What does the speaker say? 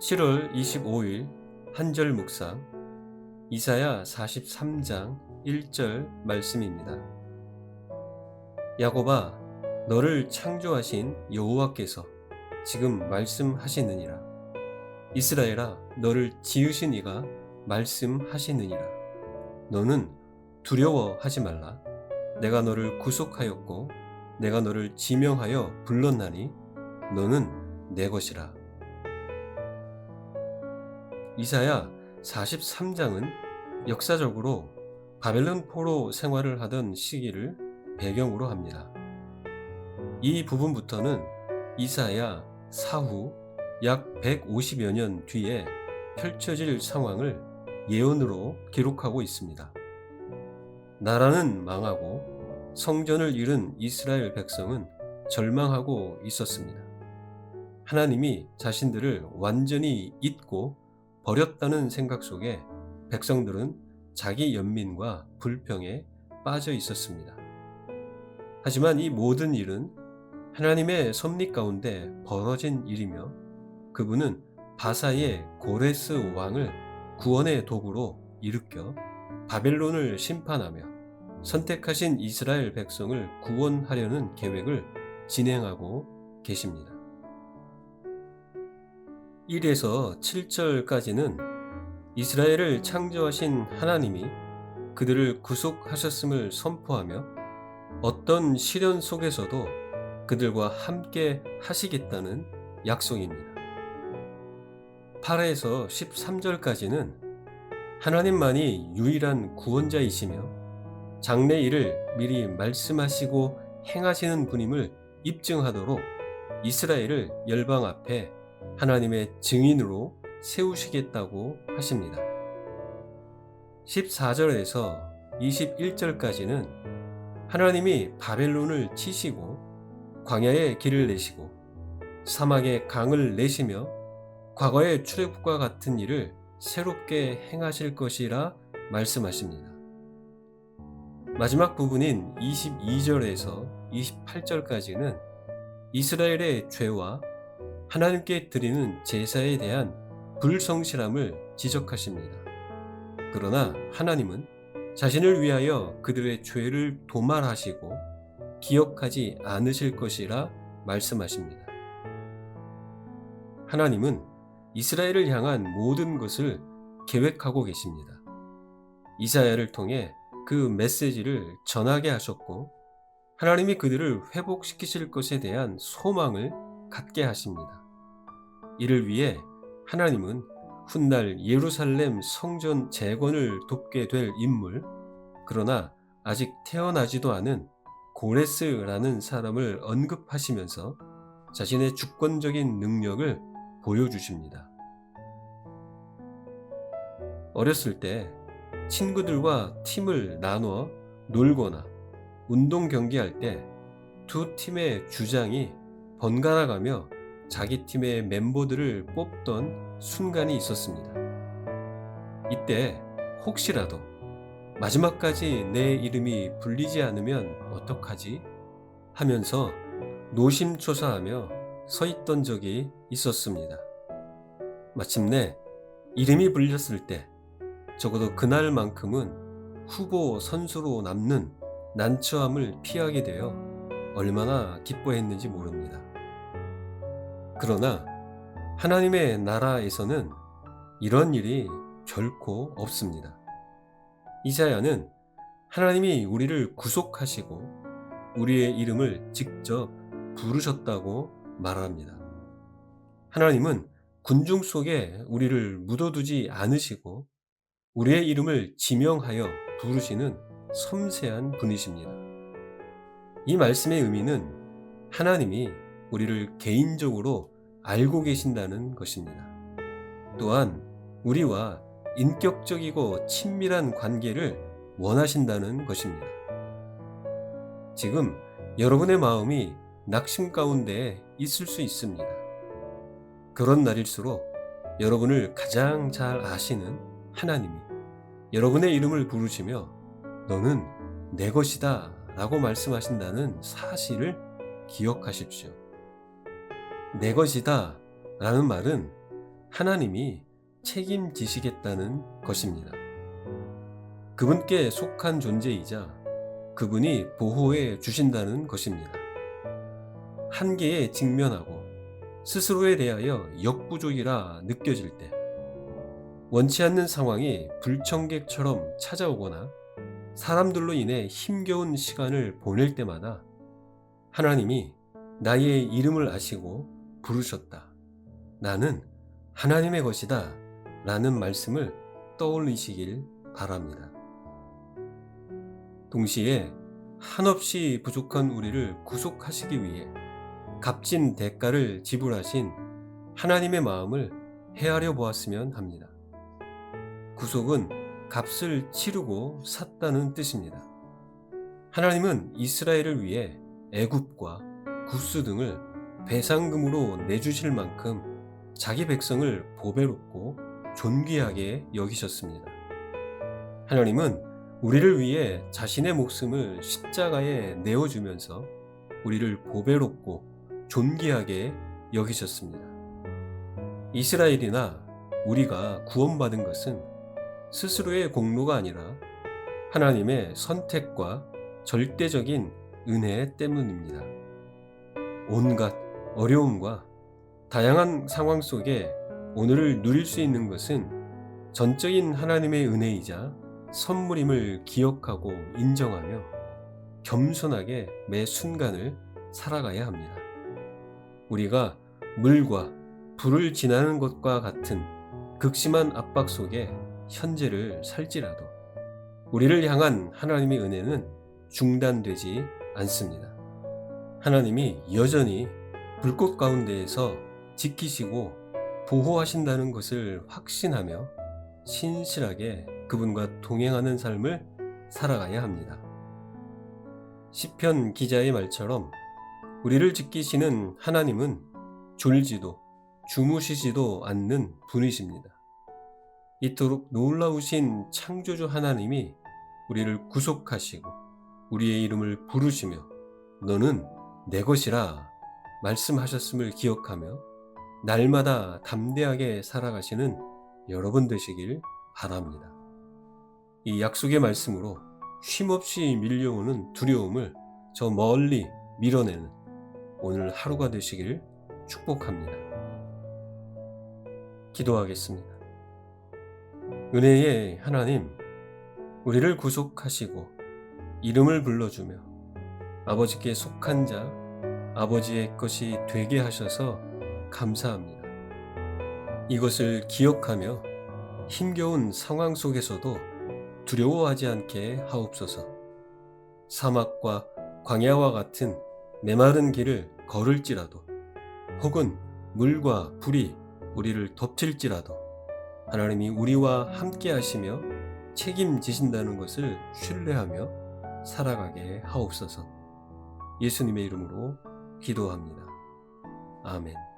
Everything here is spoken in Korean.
7월 25일 한절 묵상 이사야 43장 1절 말씀입니다. 야곱아, 너를 창조하신 여호와께서 지금 말씀하시느니라. 이스라엘아, 너를 지으신 이가 말씀하시느니라. 너는 두려워하지 말라. 내가 너를 구속하였고 내가 너를 지명하여 불렀나니 너는 내 것이라. 이사야 43장은 역사적으로 바벨론 포로 생활을 하던 시기를 배경으로 합니다. 이 부분부터는 이사야 사후 약 150여 년 뒤에 펼쳐질 상황을 예언으로 기록하고 있습니다. 나라는 망하고 성전을 잃은 이스라엘 백성은 절망하고 있었습니다. 하나님이 자신들을 완전히 잊고 버렸다는 생각 속에 백성들은 자기 연민과 불평에 빠져 있었습니다. 하지만 이 모든 일은 하나님의 섭리 가운데 벌어진 일이며 그분은 바사의 고레스 왕을 구원의 도구로 일으켜 바벨론을 심판하며 선택하신 이스라엘 백성을 구원하려는 계획을 진행하고 계십니다. 1에서 7절까지는 이스라엘을 창조하신 하나님이 그들을 구속하셨음을 선포하며 어떤 시련 속에서도 그들과 함께 하시겠다는 약속입니다. 8에서 13절까지는 하나님만이 유일한 구원자이시며 장래 일을 미리 말씀하시고 행하시는 분임을 입증하도록 이스라엘을 열방 앞에 하나님의 증인으로 세우시겠다고 하십니다. 14절에서 21절까지는 하나님이 바벨론을 치시고 광야에 길을 내시고 사막에 강을 내시며 과거의 출애굽과 같은 일을 새롭게 행하실 것이라 말씀하십니다. 마지막 부분인 22절에서 28절까지는 이스라엘의 죄와 하나님께 드리는 제사에 대한 불성실함을 지적하십니다. 그러나 하나님은 자신을 위하여 그들의 죄를 도말하시고 기억하지 않으실 것이라 말씀하십니다. 하나님은 이스라엘을 향한 모든 것을 계획하고 계십니다. 이사야를 통해 그 메시지를 전하게 하셨고 하나님이 그들을 회복시키실 것에 대한 소망을 갖게 하십니다. 이를 위해 하나님은 훗날 예루살렘 성전 재건을 돕게 될 인물, 그러나 아직 태어나지도 않은 고레스라는 사람을 언급하시면서 자신의 주권적인 능력을 보여주십니다. 어렸을 때 친구들과 팀을 나누어 놀거나 운동 경기할 때 두 팀의 주장이 번갈아 가며 자기 팀의 멤버들을 뽑던 순간이 있었습니다. 이때 혹시라도 마지막까지 내 이름이 불리지 않으면 어떡하지? 하면서 노심초사하며 서 있던 적이 있었습니다. 마침내 이름이 불렸을 때 적어도 그날만큼은 후보 선수로 남는 난처함을 피하게 되어 얼마나 기뻐했는지 모릅니다. 그러나 하나님의 나라에서는 이런 일이 결코 없습니다. 이사야는 하나님이 우리를 구속하시고 우리의 이름을 직접 부르셨다고 말합니다. 하나님은 군중 속에 우리를 묻어두지 않으시고 우리의 이름을 지명하여 부르시는 섬세한 분이십니다. 이 말씀의 의미는 하나님이 우리를 개인적으로 알고 계신다는 것입니다. 또한 우리와 인격적이고 친밀한 관계를 원하신다는 것입니다. 지금 여러분의 마음이 낙심 가운데 있을 수 있습니다. 그런 날일수록 여러분을 가장 잘 아시는 하나님이 여러분의 이름을 부르시며 너는 내 것이다 라고 말씀하신다는 사실을 기억하십시오. 내 것이다 라는 말은 하나님이 책임지시겠다는 것입니다. 그분께 속한 존재이자 그분이 보호해 주신다는 것입니다. 한계에 직면하고 스스로에 대하여 역부족이라 느껴질 때, 원치 않는 상황이 불청객처럼 찾아오거나 사람들로 인해 힘겨운 시간을 보낼 때마다 하나님이 나의 이름을 아시고 부르셨다. 나는 하나님의 것이다. 라는 말씀을 떠올리시길 바랍니다. 동시에 한없이 부족한 우리를 구속하시기 위해 값진 대가를 지불하신 하나님의 마음을 헤아려 보았으면 합니다. 구속은 값을 치르고 샀다는 뜻입니다. 하나님은 이스라엘을 위해 애굽과 구스 등을 배상금으로 내주실 만큼 자기 백성을 보배롭고 존귀하게 여기셨습니다. 하나님은 우리를 위해 자신의 목숨을 십자가에 내어주면서 우리를 보배롭고 존귀하게 여기셨습니다. 이스라엘이나 우리가 구원받은 것은 스스로의 공로가 아니라 하나님의 선택과 절대적인 은혜 때문입니다. 온갖 어려움과 다양한 상황 속에 오늘을 누릴 수 있는 것은 전적인 하나님의 은혜이자 선물임을 기억하고 인정하며 겸손하게 매 순간을 살아가야 합니다. 우리가 물과 불을 지나는 것과 같은 극심한 압박 속에 현재를 살지라도 우리를 향한 하나님의 은혜는 중단되지 않습니다. 하나님이 여전히 불꽃 가운데에서 지키시고 보호하신다는 것을 확신하며 신실하게 그분과 동행하는 삶을 살아가야 합니다. 시편 기자의 말처럼 우리를 지키시는 하나님은 졸지도 주무시지도 않는 분이십니다. 이토록 놀라우신 창조주 하나님이 우리를 구속하시고 우리의 이름을 부르시며 너는 내 것이라 말씀하셨음을 기억하며 날마다 담대하게 살아가시는 여러분 되시길 바랍니다. 이 약속의 말씀으로 쉼없이 밀려오는 두려움을 저 멀리 밀어내는 오늘 하루가 되시길 축복합니다. 기도하겠습니다. 은혜의 하나님, 우리를 구속하시고 이름을 불러주며 아버지께 속한 자, 아버지의 것이 되게 하셔서 감사합니다. 이것을 기억하며 힘겨운 상황 속에서도 두려워하지 않게 하옵소서. 사막과 광야와 같은 메마른 길을 걸을지라도 혹은 물과 불이 우리를 덮칠지라도 하나님이 우리와 함께 하시며 책임지신다는 것을 신뢰하며 살아가게 하옵소서. 예수님의 이름으로 기도합니다. 아멘.